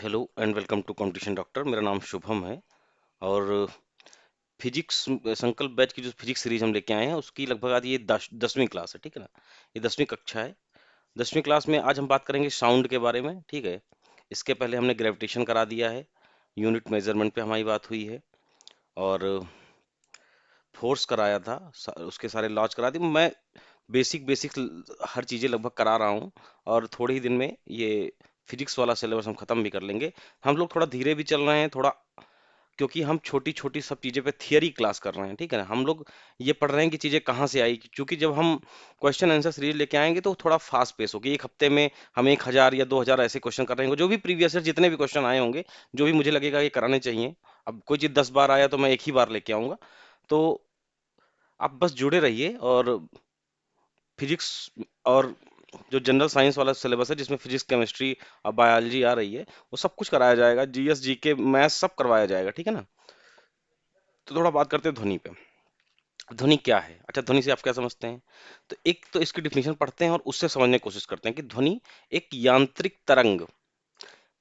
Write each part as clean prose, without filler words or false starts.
Hello and welcome to competition doctor. मेरा नाम शुभम है और फिजिक्स संकल्प बैच की जो फिजिक्स सीरीज हम लेके आए हैं उसकी लगभग आज ये 10वीं क्लास है। ठीक है ना, ये 10वीं कक्षा है। 10वीं क्लास में आज हम बात करेंगे साउंड के बारे में। ठीक है, इसके पहले हमने ग्रेविटेशन करा दिया है, यूनिट मेजरमेंट पे हमारी बात हुई है और फोर्स कराया था, उसके सारे लॉज करा दिए। मैं बेसिक बेसिक हर चीज़ें लगभग करा रहा हूँ और थोड़े ही दिन में ये फिजिक्स वाला सिलेबस हम खत्म भी कर लेंगे। हम लोग थोड़ा धीरे भी चल रहे हैं थोड़ा, क्योंकि हम छोटी छोटी सब चीज़ें पे थियरी क्लास कर रहे हैं। ठीक है ना, हम लोग ये पढ़ रहे हैं कि चीज़ें कहाँ से आई, क्योंकि जब हम क्वेश्चन आंसर सीरीज लेके आएंगे तो थोड़ा फास्ट पेस होगी। एक हफ्ते में हम 1000 या 2000 ऐसे क्वेश्चन कर रहे होंगे, जो भी प्रीवियस ईयर जितने भी क्वेश्चन आए होंगे, जो भी मुझे लगेगा ये कराने चाहिए। अब कोई चीज़ 10 बार आया तो मैं एक ही बार लेके आऊंगा। तो आप बस जुड़े रहिए और फिजिक्स और जो जनरल साइंस वाला सिलेबस है जिसमें फिजिक्स केमिस्ट्री और बायोलॉजी आ रही है वो सब कुछ कराया जाएगा, जीएस जीके मैथ्स सब करवाया जाएगा। ठीक है ना, तो थोड़ा बात करते हैं ध्वनि पे। ध्वनि क्या है? अच्छा, ध्वनि से आप क्या समझते हैं? तो एक तो इसकी डिफिनेशन पढ़ते हैं और उससे समझने की कोशिश करते हैं कि ध्वनि एक यांत्रिक तरंग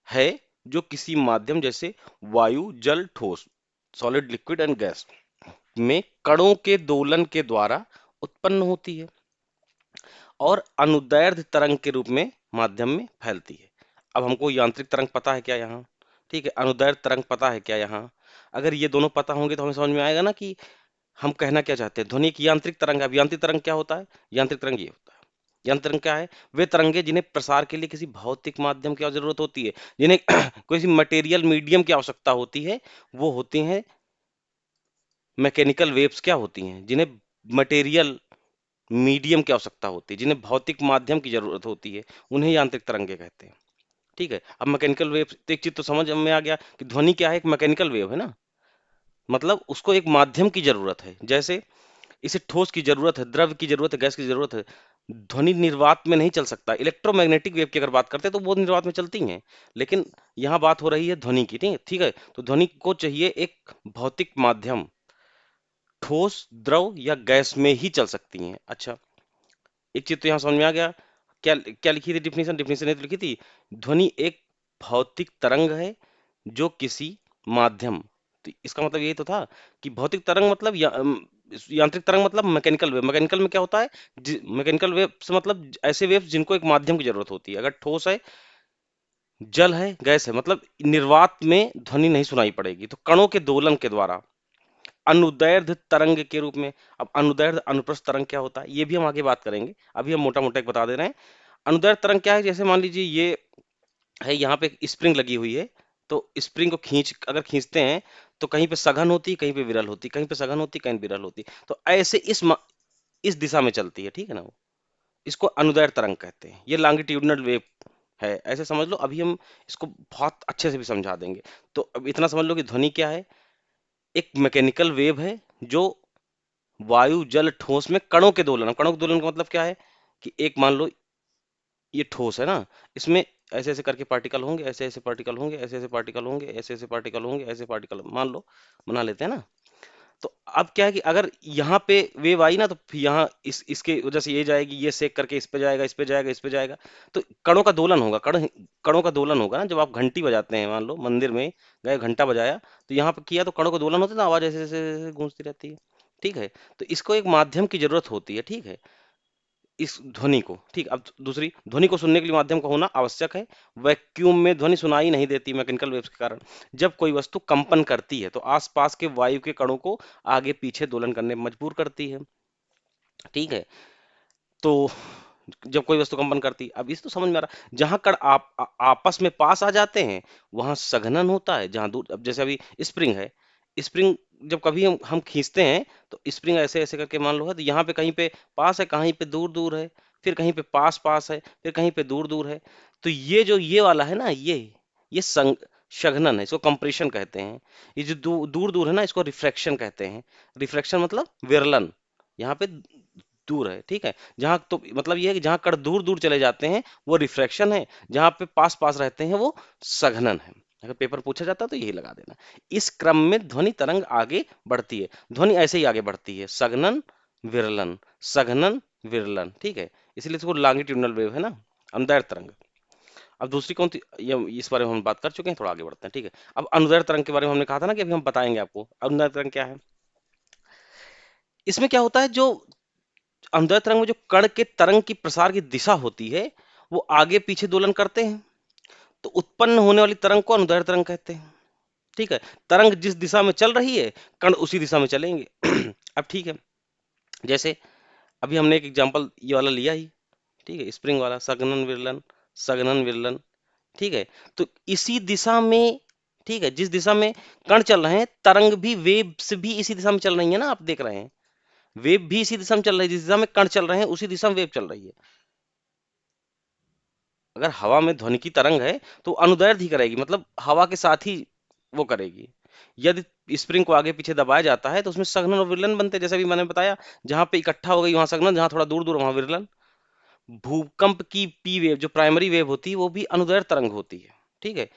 है जो किसी माध्यम जैसे वायु, जल, ठोस, सॉलिड, लिक्विड एंड गैस में कणों के दोलन के द्वारा उत्पन्न होती है और अनुदैर्ध्य तरंग के रूप में माध्यम में फैलती है। अब हमको यांत्रिक तरंग पता है क्या यहाँ? ठीक है, अनुदैर्ध्य तरंग पता है क्या यहाँ? अगर ये दोनों पता होंगे तो हमें समझ में आएगा ना कि हम कहना क्या चाहते हैं। ध्वनि एक यांत्रिक तरंग है। अब यांत्रिक तरंग क्या होता है? यांत्रिक तरंग ये होता है। यांत्रिक तरंग क्या है? वे तरंगे जिन्हें प्रसार के लिए किसी भौतिक माध्यम की जरूरत होती है, जिन्हें किसी मटेरियल मीडियम की आवश्यकता होती है, वो होती हैं मैकेनिकल वेव्स। क्या होती हैं? जिन्हें मटेरियल मीडियम की आवश्यकता होती है, जिन्हें भौतिक माध्यम की जरूरत होती है, उन्हें यांत्रिक तरंगे कहते हैं। ठीक है, अब मैकेनिकल वेव, एक चीज तो समझ में आ गया कि ध्वनि क्या है, एक मैकेनिकल वेव है ना। मतलब उसको एक माध्यम की जरूरत है, जैसे इसे ठोस की जरूरत है, द्रव की जरूरत है, गैस की जरूरत है। ध्वनि निर्वात में नहीं चल सकता। इलेक्ट्रोमैग्नेटिक वेव की अगर बात करते हैं तो वो निर्वात में चलती हैं, लेकिन यहाँ बात हो रही है ध्वनि की। ठीक है, ठीक है, तो ध्वनि को चाहिए एक भौतिक माध्यम, ठोस, द्रव या गैस में ही चल सकती हैं। अच्छा, एक चीज तो यहाँ समझ में आ गया। क्या क्या लिखी थी डिफिनेशन? डिफिनेशन ने तो लिखी थी, ध्वनि एक भौतिक तरंग है जो किसी माध्यम। तो इसका मतलब यही तो था कि भौतिक तरंग मतलब यांत्रिक तरंग मतलब मैकेनिकल वेव। मैकेनिकल में क्या होता है? मैकेनिकल वेव से मतलब ऐसे वेव जिनको एक माध्यम की जरूरत होती है। अगर ठोस है, जल है, गैस है, मतलब निर्वात में ध्वनि नहीं सुनाई पड़ेगी, तो कणों के दोलन के द्वारा अनुदैर्ध्य तरंग के रूप में। अब अनुदैर्ध्य अनुप्रस्थ तरंग क्या होता है ये भी हम आगे बात करेंगे, अभी हम मोटा मोटा एक बता दे रहे हैं। अनुदैर्ध्य तरंग क्या है? जैसे मान लीजिए ये है, यहाँ पे एक स्प्रिंग लगी हुई है, तो स्प्रिंग को अगर खींचते हैं तो कहीं पे सघन होती है, कहीं पे विरल होती है, कहीं पे सघन होती है, कहीं विरल होती है। तो ऐसे इस दिशा में चलती है। ठीक है ना, वो इसको अनुदैर्ध्य तरंग कहते हैं। ये लॉन्गिट्यूडिनल वेव है, ऐसे समझ लो। अभी हम इसको बहुत अच्छे से भी समझा देंगे। तो अब इतना समझ लो कि ध्वनि क्या है, एक मैकेनिकल वेव है जो वायु, जल, ठोस में कणों के दोलन। कणों के दोलन का मतलब क्या है कि एक मान लो ये ठोस है ना, इसमें ऐसे ऐसे करके पार्टिकल होंगे, ऐसे ऐसे पार्टिकल होंगे, ऐसे ऐसे पार्टिकल होंगे, ऐसे ऐसे पार्टिकल होंगे, ऐसे पार्टिकल मान लो बना लेते हैं ना। तो अब क्या है कि अगर यहाँ पे वेव आई ना, तो फिर यहाँ इसके वजह से ये जाएगी, ये सेक करके इस पे जाएगा, इस पे जाएगा, इस पे जाएगा। तो कणों का दोलन होगा। कणों का दोलन होगा ना। जब आप घंटी बजाते हैं, मान लो मंदिर में गए, घंटा बजाया, तो यहाँ पे किया तो कणों का दोलन होता है ना, आवाज ऐसे ऐसे ऐसे गूंजती रहती है। ठीक है, तो इसको एक माध्यम की जरूरत होती है। ठीक है, इस ध्वनि को। ठीक, अब दूसरी, ध्वनि को सुनने के लिए माध्यम का होना आवश्यक है। वैक्यूम में ध्वनि सुनाई नहीं देती मैकेनिकल वेव्स के कारण। जब कोई वस्तु कंपन करती है तो आसपास के वायु के कणों को आगे पीछे दोलन करने में मजबूर करती है। ठीक है, तो जब कोई वस्तु कंपन करती है, अब इस तो समझ में आ रहा, जहां कण आपस में पास आ जाते हैं वहां सघनन होता है। जहां दूर, अब जैसे अभी स्प्रिंग है, स्प्रिंग जब कभी हम खींचते हैं तो स्प्रिंग ऐसे ऐसे करके मान लो है, तो यहाँ पे कहीं पे पास है, कहीं पे दूर दूर है, फिर कहीं पे पास पास है, फिर कहीं पे दूर दूर है। तो ये जो ये वाला है ना, ये सघनन है, इसको कंप्रेशन कहते हैं। ये जो दूर दूर है ना, इसको रिफ्रैक्शन कहते हैं। रिफ्रैक्शन मतलब विरलन। यहाँ पे दूर है। ठीक है, जहां तो मतलब ये है कि जहां कण दूर दूर चले जाते हैं वो रिफ्रैक्शन है, जहां पे पास पास रहते हैं वो सघनन है। अगर पेपर पूछा जाता तो यही लगा देना। इस क्रम में ध्वनि तरंग आगे बढ़ती है। ध्वनि ऐसे ही आगे बढ़ती है, सघनन, विरलन, सघनन, विरलन। ठीक है, इसलिए इसको लॉन्गिट्यूडिनल वेव है ना, अनुदैर्ध्य तरंग। अब दूसरी कौन सी, ये इस बारे में हम बात कर चुके हैं, थोड़ा आगे बढ़ते हैं, ठीक है। अब अनुदैर्ध्य तरंग के बारे में हमने कहा था ना कि अभी हम बताएंगे आपको अनुदैर्ध्य तरंग क्या है। इसमें क्या होता है, जो अनुदैर्ध्य तरंग में जो कण के तरंग की प्रसार की दिशा होती है वो आगे पीछे दोलन करते हैं, तो उत्पन्न होने वाली तरंग को अनुदैर्ध्य तरंग कहते हैं, ठीक है। तरंग जिस दिशा में चल रही है कण उसी दिशा में चलेंगे। अब ठीक है, जैसे अभी हमने एक एग्जांपल ये वाला लिया ही, ठीक है, स्प्रिंग वाला, सघनन विरलन, सघनन विरलन, ठीक है। तो इसी दिशा में, ठीक है, जिस दिशा में कण चल रहे हैं, तरंग भी, वेव्स भी इसी दिशा में चल रही है ना, आप देख रहे हैं, वेव भी इसी दिशा में चल रही है, जिस दिशा में कण चल रहे हैं उसी दिशा में वेव चल रही है। अगर हवा में ध्वनि की तरंग है तो अनुदैर्ध्य ही करेगी, मतलब हवा के साथ ही वो करेगी। यदि स्प्रिंग को आगे पीछे दबाया जाता है तो उसमें सघनन और विरलन बनते हैं, जैसे भी मैंने बताया, जहां पे इकट्ठा हो गई वहां सघनन, जहां थोड़ा दूर दूर वहां विरलन। भूकंप की पी वेव, जो प्राइमरी वेव होती है, वो भी अनुदैर्ध्य तरंग होती है, ठीक है।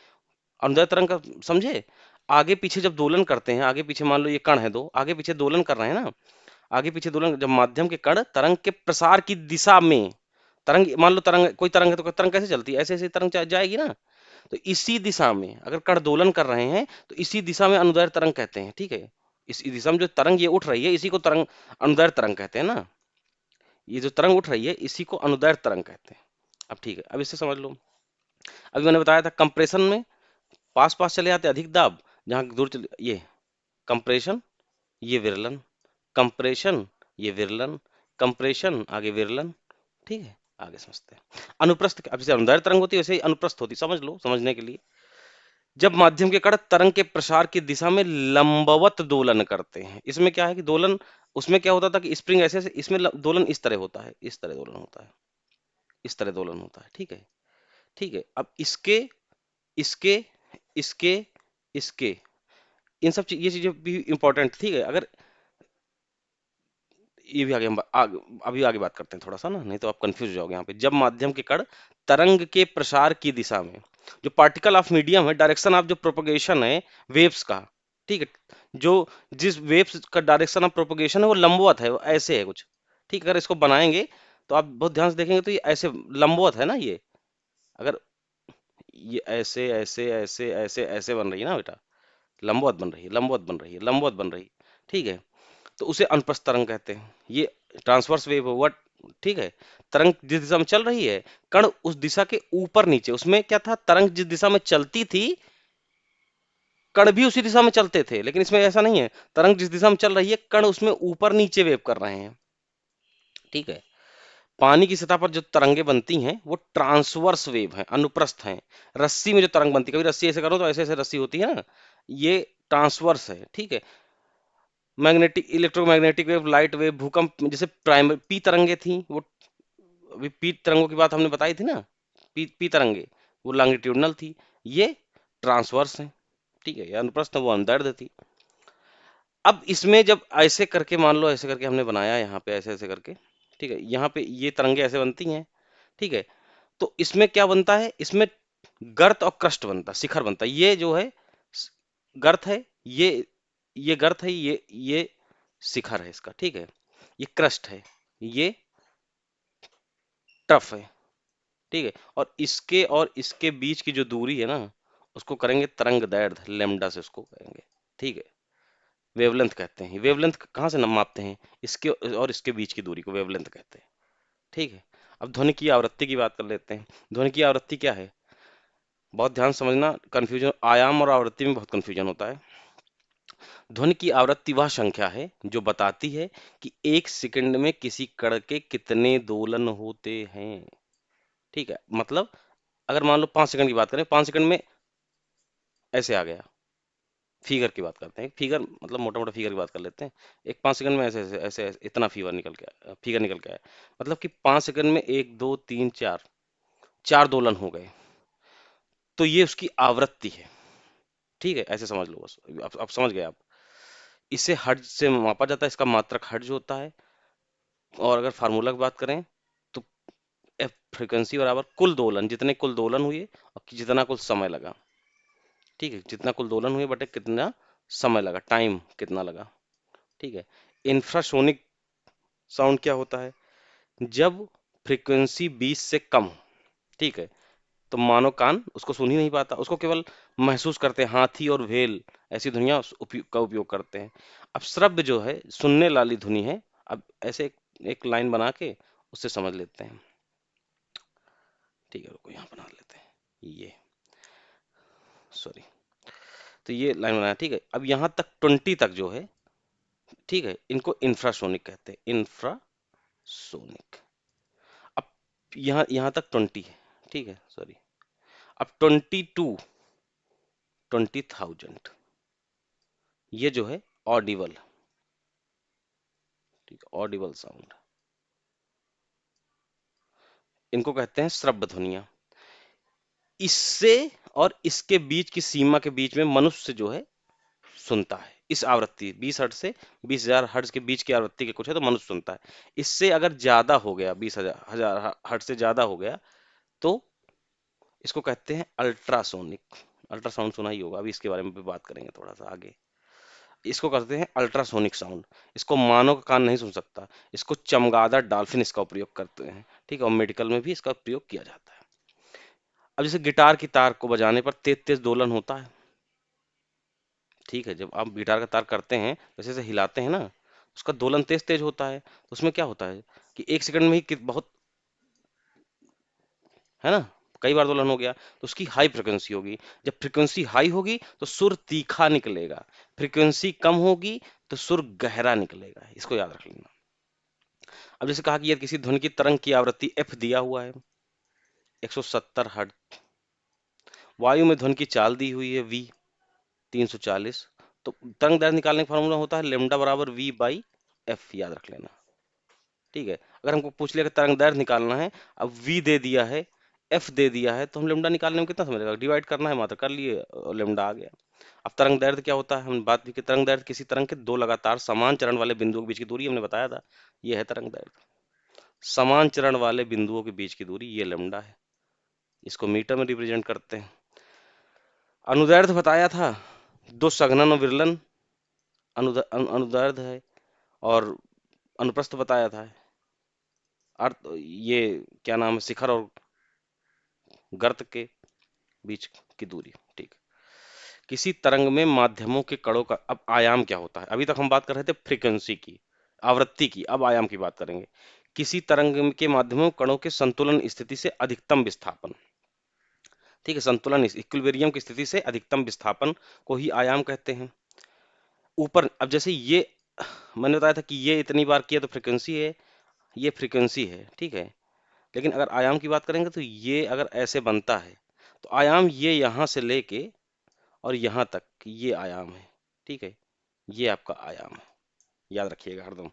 अनुदैर्ध्य तरंग का समझे, आगे पीछे जब दोलन करते हैं, आगे पीछे मान लो ये कण है दो, आगे पीछे दोलन कर रहे हैं ना, आगे पीछे दोलन, जब माध्यम के कण तरंग के प्रसार की दिशा में, तरंग मान लो, तरंग कोई तरंग है तो तरंग कैसे चलती है, ऐसे ऐसे तरंग जाएगी ना, तो इसी दिशा में अगर कण दोलन कर रहे हैं तो इसी दिशा में अनुदैर्ध्य तरंग कहते हैं, ठीक है। इस दिशा में जो तरंग ये उठ रही है इसी को तरंग, अनुदैर्ध्य तरंग कहते हैं ना, ये जो तरंग उठ रही है इसी को अनुदैर्ध्य तरंग कहते हैं। अब ठीक है, अब इससे समझ लो, अभी मैंने बताया था कंप्रेशन में पास पास चले जाते हैं अधिक दाब, जहां दूर चले ये कंप्रेशन, ये विरलन, कंप्रेशन, ये विरलन, कंप्रेशन, आगे विरलन, ठीक है। आगे समझते हैं अनुप्रस्थ, अब जैसे अनुदैर्ध्य तरंग होती है वैसे ही अनुप्रस्थ होती है, समझ लो समझने के लिए। जब माध्यम के कण तरंग के प्रसार की दिशा में लंबवत दोलन करते हैं, इसमें क्या है कि दोलन, उसमें क्या होता था कि स्प्रिंग ऐसे ऐसे, इसमें दोलन इस तरह होता है, इस तरह दोलन होता है, इस तरह दोलन होता है, ठीक है, ठीक है। अब इसके, इसके, इसके, इसके, इन सब ये चीजें भी इंपॉर्टेंट, ठीक है। अगर ये भी आगे हम अभी आगे बात करते हैं थोड़ा सा ना, नहीं तो आप कंफ्यूज हो जाओगे यहाँ पे। जब माध्यम के कण तरंग के प्रसार की दिशा में, जो पार्टिकल ऑफ मीडियम है, डायरेक्शन ऑफ जो प्रोपगेशन है वेव्स का, ठीक है, जो जिस वेव्स का डायरेक्शन ऑफ प्रोपगेशन है वो लंबवत है, वो ऐसे है कुछ, ठीक है। अगर इसको बनाएंगे तो आप बहुत ध्यान से देखेंगे तो ये ऐसे लंबवत है ना, ये अगर ये ऐसे ऐसे ऐसे ऐसे ऐसे बन रही है ना बेटा, लंबवत बन रही है, लंबवत बन रही है, लंबवत बन रही है, ठीक है। तो उसे अनुप्रस्थ तरंग कहते हैं, ये ट्रांसवर्स वेव हुआ, ठीक है। तरंग जिस दिशा में चल रही है, कण उस दिशा के ऊपर नीचे, उसमें क्या था, तरंग जिस दिशा में चलती थी कण भी उसी दिशा में चलते थे, लेकिन इसमें ऐसा नहीं है, तरंग जिस दिशा में चल रही है कण उसमें ऊपर नीचे वेव कर रहे हैं, ठीक है। पानी की सतह पर जो तरंगे बनती हैं वो ट्रांसवर्स वेव हैं, अनुप्रस्थ हैं। रस्सी में जो तरंग बनती है, कभी रस्सी ऐसे करो तो ऐसे ऐसे रस्सी होती है ना, ये ट्रांसवर्स है, ठीक है। Magnetic, electromagnetic wave, light wave, भूकंप में जैसे प्राइमरी पी तरंगे थी, वो अभी पी तरंगों की बात हमने बताई थी ना, पी तरंगे वो लॉन्गिट्यूडनल थी, ये ट्रांसवर्स है, ठीक है। या अनुप्रस्थ वो अनुदैर्ध्य थी। अब इसमें जब ऐसे करके, मान लो ऐसे करके हमने बनाया यहाँ पे, ऐसे ऐसे करके, ठीक है, यहाँ पे ये तरंगे ऐसे बनती हैं, ठीक है। तो इसमें क्या बनता है, इसमें गर्त और क्रस्ट बनता है, शिखर बनता है, ये जो है गर्त है, ये गर्त है, ये शिखर है इसका, ठीक है। ये क्रस्ट है, ये टफ है, ठीक है। और इसके बीच की जो दूरी है ना, उसको करेंगे तरंग दैर्ध्य, लैम्डा से उसको करेंगे, ठीक है। वेवलेंथ कहते हैं, वेवलेंथ कहाँ से मापते हैं, इसके और इसके बीच की दूरी को वेवलेंथ कहते हैं, ठीक है। अब ध्वनि की आवृत्ति की बात कर लेते हैं। ध्वनि की आवृत्ति क्या है, बहुत ध्यान से समझना, कंफ्यूजन, आयाम और आवृत्ति में बहुत कंफ्यूजन होता है। ध्वनि की आवृत्ति वह संख्या है जो बताती है कि एक सेकंड में किसी कण के कितने दोलन होते हैं, ठीक है। मतलब अगर मान लो 5 सेकंड की बात करें, 5 सेकंड में ऐसे आ गया, फिगर की बात करते हैं, फिगर मतलब मोटा मोटा फिगर की बात कर लेते हैं, एक 5 सेकंड में ऐसे ऐसे ऐसे, ऐसे इतना फीवर निकल के आया, फिगर निकल के आया, मतलब कि 5 सेकंड में एक दो तीन चार, चार दोलन हो गए, तो ये उसकी आवृत्ति है, ठीक है। ऐसे समझ लो बस, अब समझ गए आप। इसे हर्ट्ज से मापा जाता है, इसका मात्रक हर्ट्ज होता है। और अगर फार्मूला की बात करें तो एफ फ्रीक्वेंसी बराबर कुल दोलन, जितने कुल दोलन हुए और जितना कुल समय लगा, ठीक है, जितना कुल दोलन हुए बटे कितना समय लगा, टाइम कितना लगा, ठीक है। इंफ्रासोनिक साउंड क्या होता है, जब फ्रीक्वेंसी 20 से कम हो, ठीक है, तो मानव कान उसको सुन ही नहीं पाता, उसको केवल महसूस करते हैं, हाथी और व्हेल ऐसी ध्वनियाँ का उपयोग करते हैं। अब श्रव्य जो है सुनने वाली ध्वनि है। अब ऐसे एक लाइन बना के उससे समझ लेते हैं। ठीक है, रुको यहाँ बना लेते हैं ये, सॉरी। तो ये लाइन बनाया, ठीक है। अब यहाँ तक 20 तक जो है, ठीक है, इनको इंफ्रासोनिक कहते हैं, इंफ्रासोनिक। अब यहाँ यहाँ तक 20 है, ठीक है, सॉरी। अब 22, 20,000, ये जो है ऑडिबल, ठीक है, ऑडिबल साउंड, इनको कहते हैं श्रव्य ध्वनियां। इससे और इसके बीच की सीमा के बीच में मनुष्य जो है सुनता है। इस आवृत्ति 20 हर्ट्ज से 20,000 हर्ट्ज के बीच की आवृत्ति के कुछ है तो मनुष्य सुनता है। इससे अगर ज्यादा हो गया, 20,000 हर्ट्ज से ज्यादा हो गया, तो इसको कहते हैं अल्ट्रासोनिक। अल्ट्रासाउंड सुना ही होगा, अभी इसके बारे में भी बात करेंगे थोड़ा सा आगे। इसको कहते हैं अल्ट्रासोनिक साउंड। इसको मानव का कान नहीं सुन सकता। इसको चमगादड़, डॉल्फिन इसका प्रयोग करते हैं, ठीक है, और मेडिकल में भी इसका प्रयोग किया जाता है। अब जैसे गिटार की तार को बजाने पर तेज तेज दोलन होता है, ठीक है। जब आप गिटार का तार करते हैं, जैसे जैसे हिलाते हैं ना, उसका दोलन तेज तेज होता है। तो उसमें क्या होता है कि एक सेकंड में ही बहुत, है ना, कई बार दोलन हो गया, तो उसकी हाई फ्रिक्वेंसी होगी। जब फ्रिक्वेंसी हाई होगी तो सुर तीखा निकलेगा, फ्रिक्वेंसी कम होगी तो सुर गहरा निकलेगा। इसको याद रख लेना। अब जैसे कहा कि यार किसी ध्वनि की तरंग की आवृत्ति एफ दिया हुआ है 170 हर्ट्ज, वायु में ध्वनि की चाल दी हुई है वी 340, तो तरंग दैर्ध्य निकालने का फॉर्मूला होता है लेमडा बराबर वी बाई एफ, याद रख लेना, ठीक है। अगर हमको पूछ लिया कि तरंग दैर्ध्य निकालना है, अब v दे दिया है, f दे दिया है, तो हम लेमडा निकालने में कितना समय लगेगा, डिवाइड करना है मात्र, कर लिए और लेमडा आ गया। अब तरंग दैर्ध्य क्या होता है, हम बात भी की, तरंग दैर्ध्य किसी तरंग के दो लगातार समान चरण वाले बिंदुओं के बीच की दूरी हमने बताया था, ये है तरंग दैर्ध्य। समान चरण वाले बिंदुओं के बीच की दूरी ये लेमडा है, इसको मीटर में रिप्रेजेंट करते हैं। अनुदैर्ध्य बताया था, दो संघनन और विरलन अनुदैर्ध्य है, और अनुप्रस्थ बताया था, अर्थ ये क्या नाम है, शिखर और गर्त के बीच की दूरी, ठीक। किसी तरंग में माध्यमों के कणों का अब आयाम क्या होता है, अभी तक हम बात कर रहे थे फ्रीक्वेंसी की, आवृत्ति की, अब आयाम की बात करेंगे। किसी तरंग के माध्यमों कणों के संतुलन स्थिति से अधिकतम विस्थापन, ठीक है, संतुलन इक्विलिब्रियम की स्थिति से अधिकतम विस्थापन को ही आयाम कहते हैं। ऊपर अब जैसे ये मैंने बताया था कि ये इतनी बार किया तो फ्रीक्वेंसी है, ये फ्रीक्वेंसी है, ठीक है। लेकिन अगर आयाम की बात करेंगे तो ये अगर ऐसे बनता है, तो आयाम ये यहाँ से लेके और यहाँ तक ये आयाम है, ठीक है, ये आपका आयाम है, याद रखिएगा हरदम,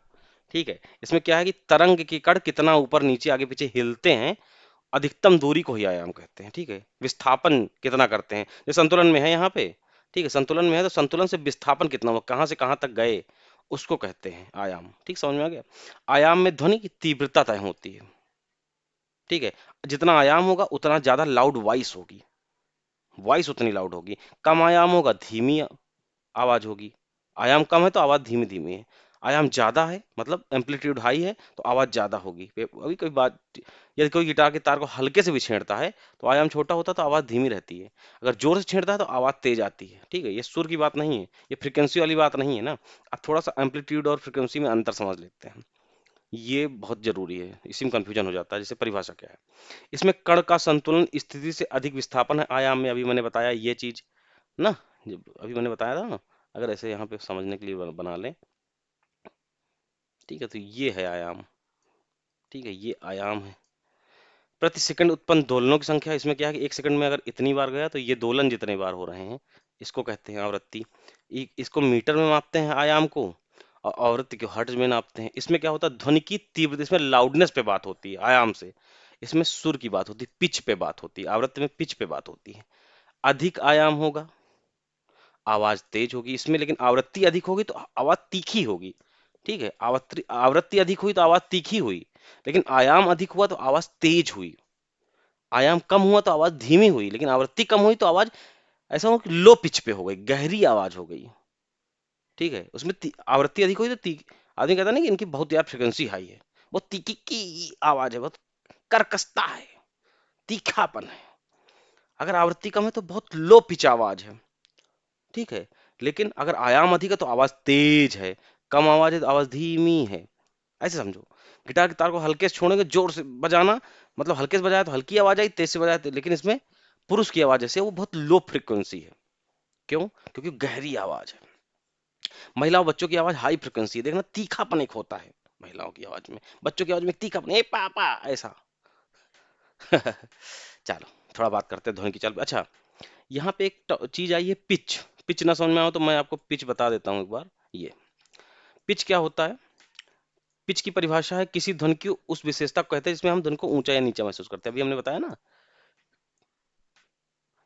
ठीक है। इसमें क्या है कि तरंग के कण कितना ऊपर नीचे आगे पीछे हिलते हैं, अधिकतम दूरी को ही आयाम कहते हैं, ठीक है। विस्थापन कितना करते हैं, जो संतुलन में है यहाँ पे, ठीक है, संतुलन में है तो संतुलन से विस्थापन कितना हुआ, कहाँ से कहाँ तक गए, उसको कहते हैं आयाम, ठीक, समझ में आ गया। आयाम में ध्वनि की तीव्रता तय होती है, ठीक है। जितना आयाम होगा उतना ज्यादा लाउड वॉइस होगी, वॉइस उतनी लाउड होगी। कम आयाम होगा धीमी आवाज होगी, आयाम कम है तो आवाज धीमी धीमी है, आयाम ज्यादा है मतलब एम्पलीट्यूड हाई है तो आवाज ज्यादा होगी। अभी कोई बात, यदि कोई गिटार के तार को हल्के से भी छेड़ता है तो आयाम छोटा होता है तो आवाज धीमी रहती है, अगर जोर से छेड़ता है तो आवाज तेज आती है, ठीक है। ये सुर की बात नहीं है, ये फ्रीक्वेंसी वाली बात नहीं है ना। अब थोड़ा सा एम्पलीट्यूड और फ्रीक्वेंसी में अंतर समझ लेते हैं, ये बहुत जरूरी है, इसी में कंफ्यूजन हो जाता है। जैसे परिभाषा क्या है, इसमें कण का संतुलन स्थिति से अधिक विस्थापन है आयाम में, अभी मैंने बताया ये चीज ना, अभी मैंने बताया था ना। अगर ऐसे यहाँ पे समझने के लिए बना लें, ठीक है, तो ये है आयाम, ठीक है, ये आयाम है। प्रति सेकंड उत्पन्न दोलनों की संख्या, इसमें क्या है कि एक सेकंड में अगर इतनी बार गया तो ये दोलन जितने बार हो रहे हैं, इसको कहते हैं आवृत्ति। इसको मीटर में मापते हैं आयाम को, और आवृत्ति को हर्ट्ज में नापते हैं। इसमें क्या होता है, ध्वनि की तीव्रता, इसमें लाउडनेस पे बात होती है आयाम से, इसमें सुर की बात होती है, पिच पे बात होती है, आवृत्ति में पिच पे बात होती है। अधिक आयाम होगा आवाज तेज होगी इसमें, लेकिन आवृत्ति अधिक होगी तो आवाज तीखी होगी, ठीक है। आवृत्ति आवृत्ति अधिक हुई तो आवाज तीखी हुई, लेकिन आयाम अधिक हुआ तो आवाज तेज हुई। आयाम कम हुआ तो आवाज धीमी हुई, लेकिन आवृत्ति कम हुई तो आवाज ऐसा हो कि लो पिच पे हो गई, गहरी आवाज हो गई, ठीक है। उसमें आवृत्ति अधिक हुई तो आदमी कहता ना कि इनकी बहुत यार फ्रिक्वेंसी हाई है, बहुत तीखी की आवाज है, बहुत कर्कशता है, तीखापन है, अगर आवृत्ति कम है तो बहुत लो पिच आवाज है, ठीक है। लेकिन अगर आयाम अधिक है तो आवाज तेज है, कम आवाज है तो आवाज धीमी है। ऐसे समझो, गिटार की तार को हल्के से छोड़ेंगे, जोर से बजाना, मतलब हल्के से बजाया तो हल्की आवाज आई, तेज से बजाया तो, लेकिन इसमें पुरुष की आवाज जैसे वो बहुत लो फ्रिक्वेंसी है। क्यों? क्योंकि गहरी आवाज है। महिलाओं बच्चों की आवाज हाई फ्रिक्वेंसी है, देखना तीखापन एक होता है महिलाओं की आवाज में, बच्चों की आवाज में तीखापन, ए पापा ऐसा। चलो थोड़ा बात करते हैं ध्वनि की चाल पे। अच्छा, यहाँ पे एक चीज आई है, पिच। पिच ना समझ में आओ तो मैं आपको पिच बता देता हूँ एक बार। ये पिच क्या होता है? पिच की परिभाषा है किसी ध्वनि की उस विशेषता को कहते हैं जिसमें हम ध्वनि को ऊंचा या नीचा महसूस करते हैं। अभी हमने बताया ना,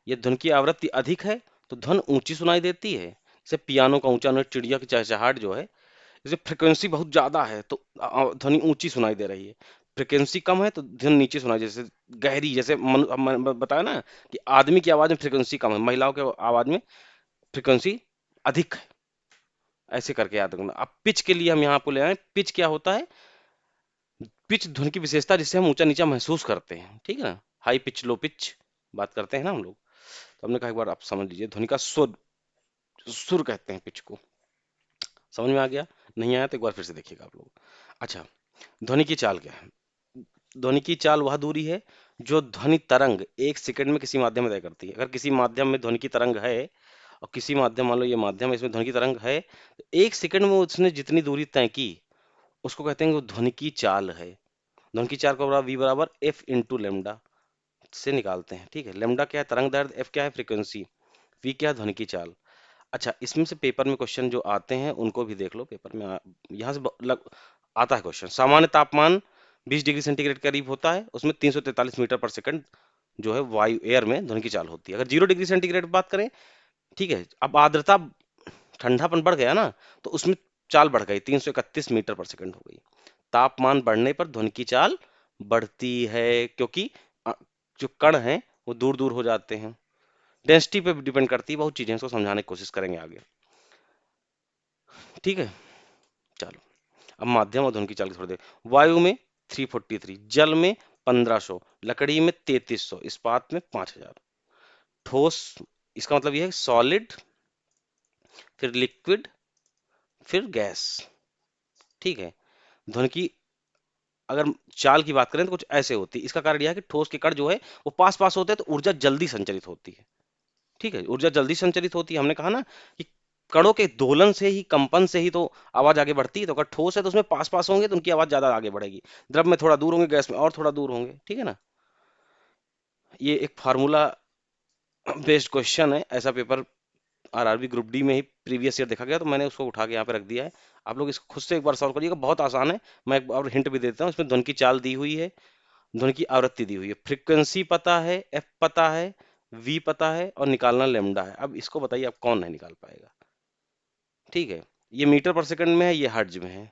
ये ध्वनि की आवृत्ति अधिक है तो ध्वनि ऊंची सुनाई देती है, जैसे पियानो का ऊंचा नोट, चिड़िया की चहचहाट जो है। जैसे फ्रिक्वेंसी बहुत ज्यादा है तो ध्वनि ऊंची सुनाई दे रही है, फ्रिक्वेंसी कम है तो ध्वनि नीचे सुनाई, जैसे गहरी, जैसे बताया ना कि आदमी की आवाज में फ्रिक्वेंसी कम है, महिलाओं की आवाज में फ्रिक्वेंसी अधिक है। ऐसे करके याद रखना। अब पिच के लिए हम यहाँ आपको ले आए, पिच क्या होता है? पिच ध्वनि की विशेषता जिससे हम ऊंचा नीचा महसूस करते हैं, ठीक है ना, हाई पिच लो पिच बात करते हैं ना हम लोग। तो हमने कहा एक बार आप समझ लीजिए, ध्वनि का सुर, सुर कहते हैं पिच को। समझ में आ गया? नहीं आया तो एक बार फिर से देखिएगा आप लोग। अच्छा, ध्वनि की चाल क्या है? ध्वनि की चाल वह दूरी है जो ध्वनि तरंग एक सेकंड में किसी माध्यम में तय करती है। अगर किसी माध्यम में ध्वनि की तरंग है, और किसी माध्यम, मान लो ये माध्यम है, इसमें ध्वनि की तरंग है, तो एक सेकंड में उसने जितनी दूरी तय की उसको कहते हैं वो ध्वनि की चाल है। ध्वनि की चाल को वी बराबर एफ इंटू लेमडा से निकालते हैं, ठीक है। लेमडा क्या है? तरंग दैर्ध्य, एफ क्या है? फ्रीक्वेंसी, वी क्या है? ध्वनि की चाल। अच्छा, इसमें से पेपर में क्वेश्चन जो आते हैं उनको भी देख लो, पेपर में यहाँ से आता है क्वेश्चन। सामान्य तापमान 20 डिग्री सेंटीग्रेड के करीब होता है, उसमें 343 मीटर पर सेकंड जो है वायु एयर में ध्वनि की चाल होती है। अगर 0 डिग्री सेंटीग्रेड की बात करें, ठीक है, अब आर्द्रता, ठंडापन बढ़ गया ना, तो उसमें चाल बढ़ गई, 331 मीटर पर सेकंड हो गई। तापमान बढ़ने पर ध्वनि की चाल बढ़ती है, क्योंकि जो कण हैं वो दूर दूर हो जाते हैं। डेंसिटी पे डिपेंड करती है, बहुत चीजें, इसको समझाने की कोशिश करेंगे आगे, ठीक है। चलो, अब माध्यम और ध्वनि की चाल की थोड़ी देर। वायु में 343, जल में 1500, लकड़ी में 3300, इस्पात में 5000। ठोस, इसका मतलब यह है सॉलिड, फिर लिक्विड, फिर गैस, ठीक है। ध्वनि की अगर चाल की बात करें तो कुछ ऐसे होती है। इसका कारण यह है कि ठोस के कण जो है वो पास पास होते हैं तो ऊर्जा जल्दी संचरित होती है, ठीक है। ऊर्जा जल्दी संचरित होती है, हमने कहा ना कि कणों के दोलन से ही, कंपन से ही तो आवाज आगे बढ़ती है। तो अगर ठोस है तो उसमें पास पास होंगे तो उनकी आवाज ज्यादा आगे बढ़ेगी, द्रव में थोड़ा दूर होंगे, गैस में और थोड़ा दूर होंगे, ठीक है ना। ये एक फार्मूला बेस्ड क्वेश्चन है, ऐसा पेपर आरआरबी ग्रुप डी में ही प्रीवियस ईयर देखा गया, तो मैंने उसको उठा के यहाँ पे रख दिया है। आप लोग इसको खुद से एक बार सॉल्व करिएगा, बहुत आसान है। मैं एक और हिंट भी देता हूँ, इसमें ध्वनि की चाल दी हुई है, ध्वनि की आवृत्ति दी हुई है, फ्रीक्वेंसी पता है, एफ पता है, वी पता है, और निकालना लेमडा है। अब इसको बताइए आप कौन नहीं निकाल पाएगा, ठीक है। ये मीटर पर सेकंड में है, ये हर्ट्ज में है,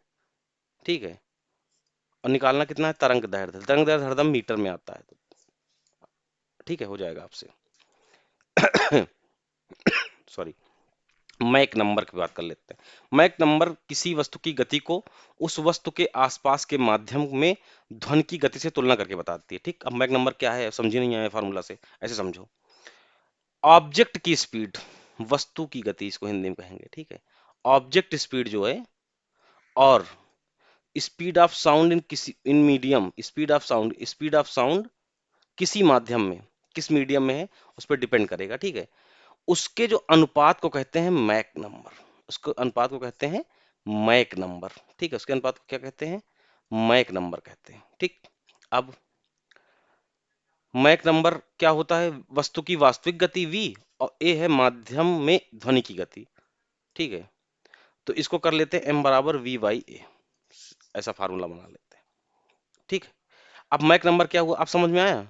ठीक है। और निकालना कितना है? तरंग दैर्ध्य, तरंग दैर्ध्य हरदम मीटर में आता है, तो ठीक है, हो जाएगा आपसे। सॉरी, मैक नंबर की बात कर लेते हैं। मैक नंबर किसी वस्तु की गति को उस वस्तु के आसपास के माध्यम में ध्वनि की गति से तुलना करके बताती है, ठीक। अब मैक नंबर क्या है समझी नहीं आया फार्मूला से, ऐसे समझो। ऑब्जेक्ट की स्पीड, वस्तु की गति इसको हिंदी में कहेंगे, ठीक है। ऑब्जेक्ट स्पीड जो है, और स्पीड ऑफ साउंड इन किसी, in medium, speed of sound, speed of sound किसी माध्यम में, किस मीडियम में है उस पर डिपेंड करेगा, ठीक है। उसके जो अनुपात को कहते हैं मैक नंबर, उसको अनुपात को कहते हैं मैक नंबर, ठीक है। उसके अनुपात को क्या कहते हैं? मैक नंबर कहते हैं, ठीक। अब मैक नंबर क्या होता है? वस्तु की वास्तविक गति v, और a है माध्यम में ध्वनि की गति, ठीक है। तो इसको कर लेते हैं m बराबर v बाई ए, ऐसा फार्मूला बना लेते हैं, ठीक है। अब मैक नंबर क्या हुआ, आप समझ में आया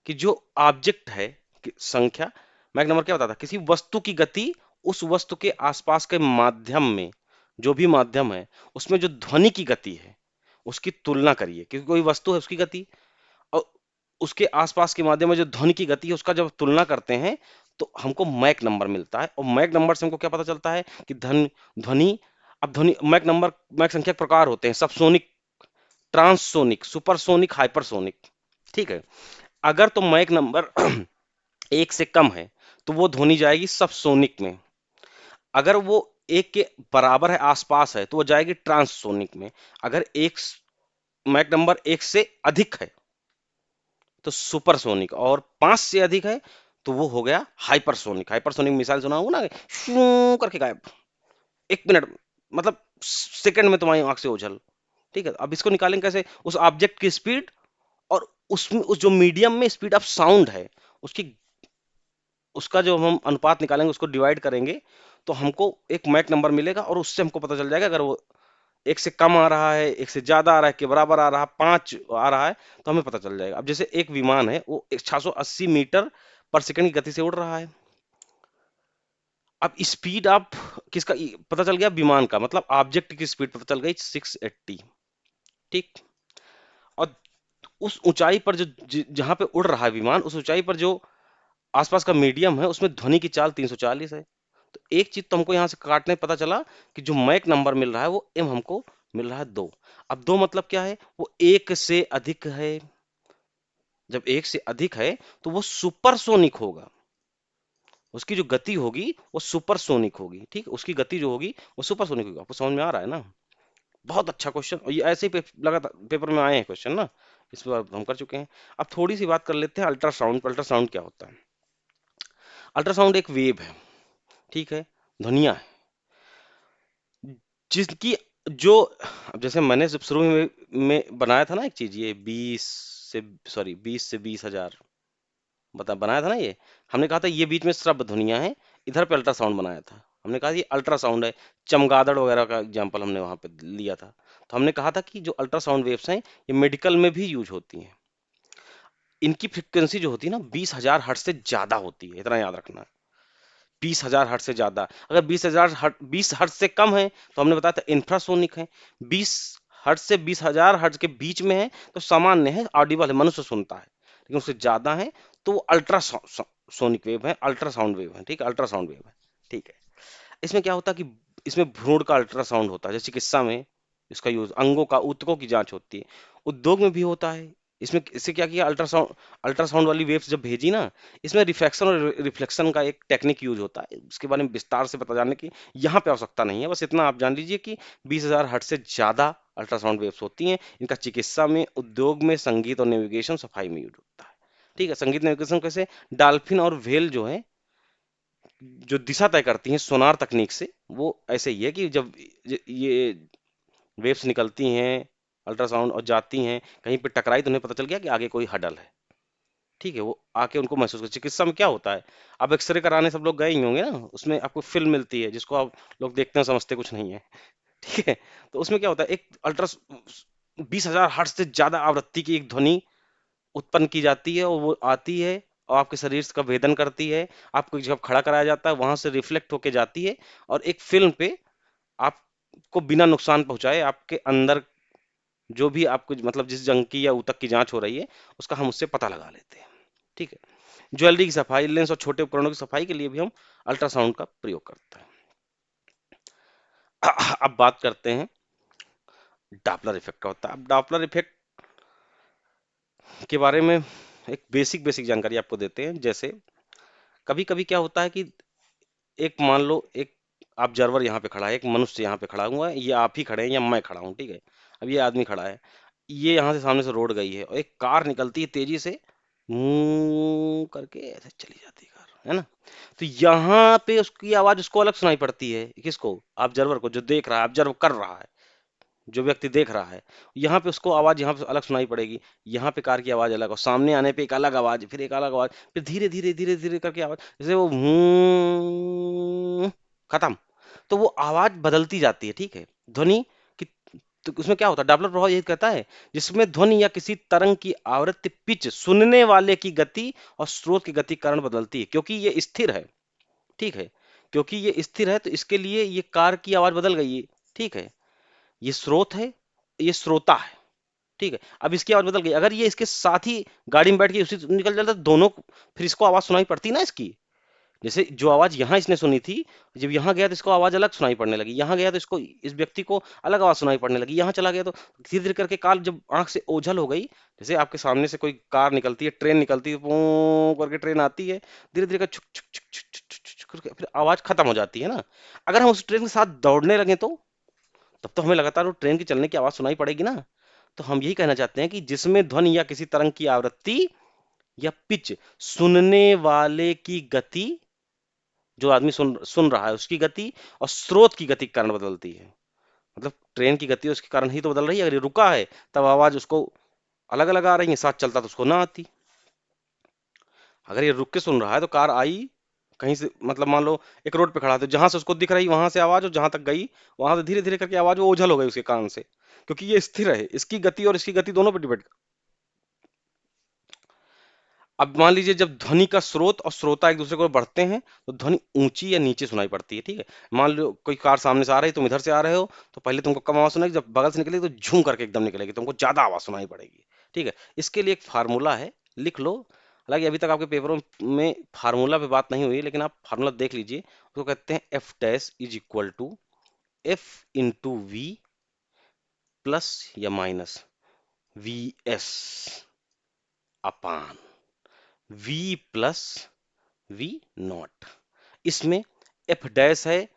कि जो ऑब्जेक्ट है संख्या, मैक नंबर क्या होता था? किसी वस्तु की गति उस वस्तु के आसपास के माध्यम में, जो भी माध्यम है उसमें जो ध्वनि की गति है उसकी तुलना करिए, क्योंकि कोई वस्तु है उसकी गति, और उसके आसपास के माध्यम में जो ध्वनि की गति है उसका जब तुलना करते हैं तो हमको मैक नंबर मिलता है। और मैक नंबर से हमको क्या पता चलता है कि ध्वनि, अब ध्वनि मैक नंबर, मैक संख्या के प्रकार होते हैं, सबसोनिक, ट्रांससोनिक, सुपरसोनिक, हाइपरसोनिक, ठीक है। अगर तो मैक नंबर एक से कम है तो वो ध्वनि जाएगी सबसोनिक में। अगर वो एक के बराबर है, आसपास है, तो वो जाएगी ट्रांससोनिक में। अगर मैक नंबर एक से अधिक है तो सुपरसोनिक, और पांच से अधिक है तो वो हो गया हाइपरसोनिक। हाइपरसोनिक मिसाइल सुना होगा ना, शू करके गायब, 1 मिनट, मतलब सेकंड में तुम्हारी आंख से ओझल। ठीक है, अब इसको निकालेंगे कैसे? उस ऑब्जेक्ट की स्पीड और उसमें उस जो मीडियम में स्पीड ऑफ साउंड है उसकी, उसका जो हम अनुपात निकालेंगे, उसको डिवाइड करेंगे, तो हमको एक मैक नंबर मिलेगा, और उससे हमको पता चल जाएगा अगर वो एक से कम आ रहा है, एक से ज्यादा आ रहा है, के बराबर आ रहा है, पांच आ रहा है, तो हमें पता चल जाएगा। अब जैसे एक विमान है, वो 680 मीटर पर सेकंड की गति से उड़ रहा है। अब स्पीड आप किसका पता चल गया? विमान का, मतलब ऑब्जेक्ट की स्पीड पता चल गई 680। ठीक। और उस ऊंचाई पर जो जहां पे उड़ रहा है विमान, उस ऊंचाई पर जो आसपास का मीडियम है उसमें ध्वनि की चाल 340 है। तो एक चीज तो हमको यहाँ से काटने पता चला कि जो मैक नंबर मिल रहा है वो एम हमको मिल रहा है 2। अब 2 मतलब क्या है? वो एक से अधिक है। जब एक से अधिक है तो वो सुपरसोनिक होगा। उसकी जो गति होगी वो सुपरसोनिक होगी। ठीक है, उसकी गति जो होगी वो सुपरसोनिक होगी। आपको समझ में आ रहा है ना? बहुत अच्छा क्वेश्चन, और ये ऐसे ही लगातार पेपर में आए हैं क्वेश्चन ना, इस बार हम कर चुके हैं। अब थोड़ी सी बात कर लेते हैं अल्ट्रासाउंड। अल्ट्रासाउंड क्या होता है? अल्ट्रासाउंड एक वेव है, ठीक है, ध्वनिया है, जिसकी जो, अब जैसे मैंने जब शुरू में बनाया था ना एक चीज, ये 20 से 20 हजार बनाया था ना ये। हमने कहा था ये बीच में श्रव्य ध्वनिया है, इधर पे अल्ट्रासाउंड बनाया था। हमने कहा ये अल्ट्रासाउंड है, चमगादड़ वगैरह का एग्जाम्पल हमने वहां पे लिया था। तो हमने कहा था कि जो अल्ट्रासाउंड वेव्स हैं ये मेडिकल में भी यूज होती हैं। इनकी फ्रिक्वेंसी जो होती है ना 20,000 हर्ट्ज से ज्यादा होती है, इतना याद रखना। 20,000 हर्ट्ज से ज्यादा। अगर 20 हर्ट्ज से कम है तो हमने बताया था इंफ्रासोनिक है। 20 हर्ट्ज से 20,000 हर्ट्ज के बीच में है तो सामान्य है, ऑडिबल है, मनुष्य सुनता है। लेकिन उससे ज्यादा है तो वो अल्ट्रासोनिक वेव है, अल्ट्रासाउंड वेव है। ठीक है, अल्ट्रासाउंड वेव है। ठीक है। इसमें क्या होता है कि इसमें भ्रूण का अल्ट्रासाउंड होता है, जैसे चिकित्सा में इसका यूज, अंगों का, ऊतकों की जांच होती है। उद्योग में भी होता है। इसमें इससे क्या किया, अल्ट्रासाउंड, अल्ट्रासाउंड वाली वेव्स जब भेजी ना, इसमें रिफ्रैक्शन और रिफ्लेक्शन का एक टेक्निक यूज होता है। उसके बारे में विस्तार से पता जानने की यहाँ पे आवश्यकता नहीं है, बस इतना आप जान लीजिए कि 20,000 हर्ट्ज से ज्यादा अल्ट्रासाउंड वेव्स होती हैं। इनका चिकित्सा में, उद्योग में, संगीत और नेविगेशन, सफाई में यूज होता है। ठीक है, संगीत नेविगेशन कैसे? डॉल्फिन और व्हेल जो है, जो दिशा तय करती हैं सोनार तकनीक से, वो ऐसे ही है कि जब ये वेव्स निकलती हैं अल्ट्रासाउंड और जाती हैं कहीं पे टकराई, तो उन्हें पता चल गया कि आगे कोई हडल है। ठीक है, वो आके उनको महसूस कर। चिकित्सा में क्या होता है, अब एक्सरे कराने सब लोग गए ही होंगे ना, उसमें आपको फिल्म मिलती है जिसको आप लोग देखते हैं, समझते कुछ नहीं है। ठीक है, तो उसमें क्या होता है, एक अल्ट्रा 20,000 हर्ट्ज से ज्यादा आवृत्ति की एक ध्वनि उत्पन्न की जाती है, और वो आती है और आपके शरीर का भेदन करती है। आपको जब खड़ा कराया जाता है वहां से रिफ्लेक्ट होके जाती है, और एक फिल्म पे आपको बिना नुकसान पहुंचाए आपके अंदर जो भी आपको, मतलब जिस जंग की या ऊतक की जांच हो रही है उसका हम उससे पता लगा लेते हैं। ठीक है। ज्वेलरी की सफाई, लेंस और छोटे उपकरणों की सफाई के लिए भी हम अल्ट्रासाउंड का प्रयोग करते हैं। अब बात करते हैं डॉपलर इफेक्ट का होता है। अब डॉपलर इफेक्ट के बारे में एक बेसिक बेसिक जानकारी आपको देते हैं। जैसे कभी कभी क्या होता है कि एक, मान लो एक ऑब्जर्वर यहाँ पे खड़ा है, एक मनुष्य यहाँ पे खड़ा हुआ है, ये आप ही खड़े हैं या मैं खड़ा हूँ। ठीक है, अब ये आदमी खड़ा है, ये यहाँ से सामने से रोड गई है और एक कार निकलती है तेजी से, करके ऐसे चली जाती है कार, है ना? तो यहाँ पे उसकी आवाज उसको अलग सुनाई पड़ती है। किसको? ऑब्जर्वर को, जो देख रहा है, ऑब्जर्व कर रहा है, जो व्यक्ति देख रहा है। यहाँ पे उसको आवाज यहाँ पे अलग सुनाई पड़ेगी, यहाँ पे कार की आवाज अलग, और सामने आने पे एक अलग आवाज, फिर एक अलग आवाज, फिर धीरे धीरे धीरे धीरे करके आवाज, जैसे वो खत्म। तो वो आवाज बदलती जाती है। ठीक है, ध्वनि की। तो उसमें क्या होता है, डॉपलर प्रभाव यही कहता है, जिसमें ध्वनि या किसी तरंग की आवृत्ति, पिच, सुनने वाले की गति और स्रोत की गति के कारण बदलती है, क्योंकि ये स्थिर है। ठीक है, क्योंकि ये स्थिर है तो इसके लिए ये कार की आवाज बदल गई है। ठीक है, ये स्रोत है, ये श्रोता है। ठीक है, अब इसकी आवाज बदल गई, अगर ये इसके साथ ही गाड़ी में बैठ के उसी निकल जाता तो दोनों, फिर इसको आवाज सुनाई पड़ती ना इसकी, जैसे जो आवाज यहाँ इसने सुनी थी, जब यहाँ गया तो इसको आवाज अलग सुनाई पड़ने लगी, यहाँ गया तो इसको, इस व्यक्ति को अलग आवाज सुनाई पड़ने लगी, यहाँ चला गया तो धीरे धीरे करके कार जब आंख से ओझल हो गई, जैसे आपके सामने से कोई कार निकलती है, ट्रेन निकलती है, पू करके ट्रेन आती है, धीरे धीरे कर छुक छुक छुक छुक छुक छुक छुक करके फिर आवाज खत्म हो जाती है ना। अगर हम उस ट्रेन के साथ दौड़ने लगे तो तब तो हमें लगातार वो ट्रेन के चलने की आवाज सुनाई पड़ेगी ना। तो हम यही कहना चाहते हैं कि जिसमें ध्वनि या किसी तरंग की आवृत्ति या पिच सुनने वाले की गति, जो आदमी सुन सुन रहा है उसकी गति और स्रोत की गति के कारण बदलती है। मतलब ट्रेन की गति उसके कारण ही तो बदल रही है। अगर ये रुका है तब आवाज उसको अलग अलग आ रही है, साथ चलता तो उसको ना आती। अगर ये रुक के सुन रहा है तो कार आई कहीं से, मतलब मान लो एक रोड पे खड़ा है, तो जहां से उसको दिख रही वहां से आवाज, और जहां तक गई वहां से धीरे धीरे करके आवाज वो ओझल हो गई उसके कान से, क्योंकि ये स्थिर है, इसकी गति और इसकी गति दोनों पे डिपेंड। अब मान लीजिए जब ध्वनि का स्रोत और श्रोता एक दूसरे को बढ़ते हैं तो ध्वनि ऊंची या नीचे सुनाई पड़ती है, ठीक है। मान लो कोई कार सामने से आ रही है, तुम इधर से आ रहे हो, तो पहले तुमको कम आवाज सुनाई, जब बगल से निकलेगी तो झूम करके एकदम निकलेगी, तुमको ज्यादा आवाज सुनाई पड़ेगी, ठीक है। इसके लिए एक फार्मूला है, लिख लो। हालांकि अभी तक आपके पेपरों में फार्मूला पे बात नहीं हुई, लेकिन आप फार्मूला देख लीजिए। उसको कहते हैं F dash is equal to F into V plus या minus V S upon V plus V not. इसमें एफ डैश है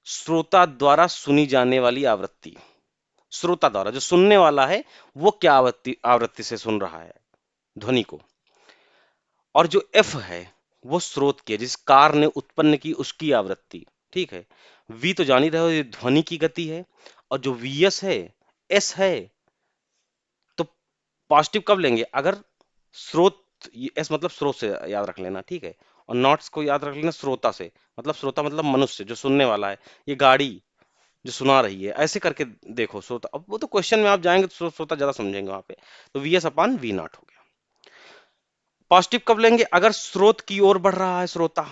श्रोता द्वारा सुनी जाने वाली आवृत्ति, श्रोता द्वारा जो सुनने वाला है वो क्या आवृत्ति आवृत्ति से सुन रहा है ध्वनि को, और जो एफ है वो स्रोत की है, जिस कार ने उत्पन्न की उसकी आवृत्ति, ठीक है। वी तो जान ही रहे हो, ये ध्वनि की गति है, और जो वी एस है, एस है, तो पॉजिटिव कब लेंगे, अगर स्रोत, ये एस मतलब स्रोत से याद रख लेना, ठीक है। और नॉट्स को याद रख लेना श्रोता से, मतलब श्रोता मतलब मनुष्य जो सुनने वाला है, ये गाड़ी जो सुना रही है, ऐसे करके देखो श्रोता। अब वो तो क्वेश्चन में आप जाएंगे तो श्रोता ज्यादा समझेंगे वहां पे। तो V S upon V naught हो गया। पॉजिटिव कब लेंगे, अगर स्रोत की ओर बढ़ रहा है श्रोता,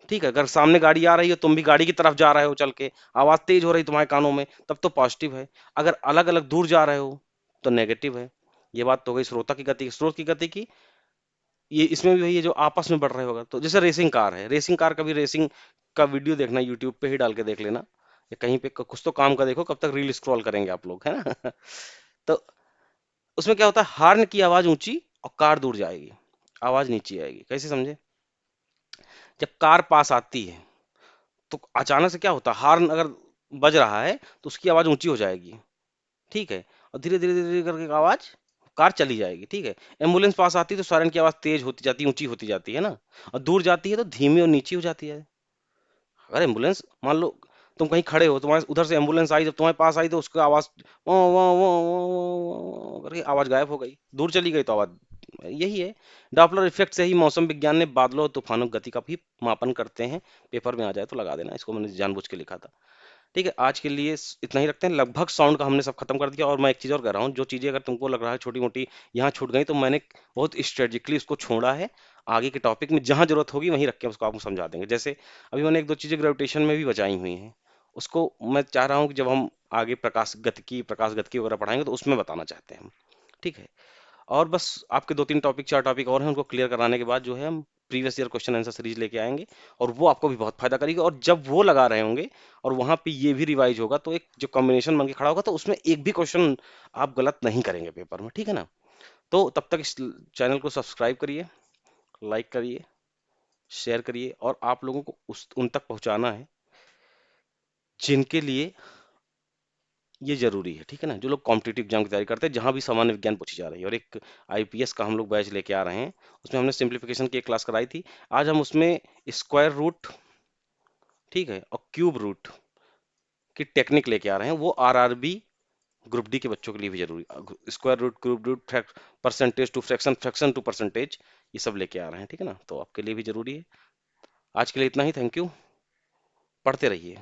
ठीक है। अगर सामने गाड़ी आ रही है, तुम भी गाड़ी की तरफ जा रहे हो चल के, आवाज तेज हो रही तुम्हारे कानों में, तब तो पॉजिटिव है। अगर अलग अलग दूर जा रहे हो तो नेगेटिव है। ये बात तो हो गई श्रोता की गति, स्रोत की गति की। ये इसमें भी वही है, जो आपस में बढ़ रहे होगा, तो जैसे रेसिंग कार है, रेसिंग कार, कभी रेसिंग का वीडियो देखना, यूट्यूब पे ही डाल के देख लेना, या कहीं पे कुछ तो काम का देखो, कब तक रील स्क्रॉल करेंगे आप लोग, है ना। तो उसमें क्या होता है, हार्न की आवाज ऊंची और कार दूर जाएगी, आवाज नीचे आएगी। कैसे समझे, जब कार पास आती है तो अचानक से क्या होता है, हार्न अगर बज रहा है तो उसकी आवाज ऊंची हो जाएगी, ठीक है। और धीरे धीरे धीरे करके आवाज, कार चली जाएगी, ठीक है। एम्बुलेंस पास आती है तो सायरन की आवाज तेज होती जाती है, ऊंची होती जाती है ना, और दूर जाती है तो धीमी और नीची हो जाती है। अगर एम्बुलेंस मान लो तुम कहीं खड़े हो, तुम्हारे उधर से एम्बुलेंस आई, जब तुम्हारे पास आई तो उसकी आवाज वो करके आवाज गायब हो गई, दूर चली गई तो आवाज। यही है, डॉपलर इफेक्ट से ही मौसम विज्ञान ने बादलों और तूफानों की गति का भी मापन करते हैं। पेपर में आ जाए तो लगा देना, इसको मैंने जानबूझ के लिखा था। ठीक है, आज के लिए इतना ही रखते हैं। लगभग साउंड का हमने सब खत्म कर दिया। और मैं एक चीज़ और कह रहा हूँ, जो चीज़ें अगर तुमको लग रहा है छोटी मोटी यहाँ छूट गई, तो मैंने बहुत स्ट्रेटेजिकली उसको छोड़ा है। आगे के टॉपिक में जहाँ जरूरत होगी वहीं रख के उसको आपको समझा देंगे। जैसे अभी मैंने एक दो चीज़ें ग्रेविटेशन में भी बचाई हुई हैं, उसको मैं चाह रहा हूँ कि जब हम आगे प्रकाश गतिकी वगैरह पढ़ाएंगे तो उसमें बताना चाहते हैं हम। ठीक है, और बस आपके दो तीन टॉपिक, चार टॉपिक और हैं, उनको क्लियर कराने के बाद जो है हम previous year question answer series लेके आएंगे, और वो आपको भी बहुत फायदा करेगी। और जब वो लगा रहे होंगे और वहां पे ये भी रिवाइज होगा, तो एक जो कॉम्बिनेशन बन के खड़ा होगा, तो उसमें एक भी क्वेश्चन आप गलत नहीं करेंगे पेपर में, ठीक है ना। तो तब तक इस चैनल को सब्सक्राइब करिए, लाइक करिए, शेयर करिए, और आप लोगों को उन तक पहुंचाना है जिनके लिए ये जरूरी है, ठीक है ना। जो लोग कॉम्पिटिटिव एग्जाम की तैयारी करते हैं, जहां भी सामान्य विज्ञान पूछी जा रही है। और एक आईपीएस का हम लोग बैच लेके आ रहे हैं, उसमें हमने सिंप्लीफिकेशन की एक क्लास कराई थी। आज हम उसमें स्क्वायर रूट, ठीक है, और क्यूब रूट की टेक्निक लेके आ रहे हैं। वो आरआरबी ग्रुप डी के बच्चों के लिए भी जरूरी, square root, cube root, percentage to fraction, fraction to percentage, ये सब लेके आ रहे हैं, ठीक है ना। तो आपके लिए भी जरूरी है। आज के लिए इतना ही, थैंक यू, पढ़ते रहिए।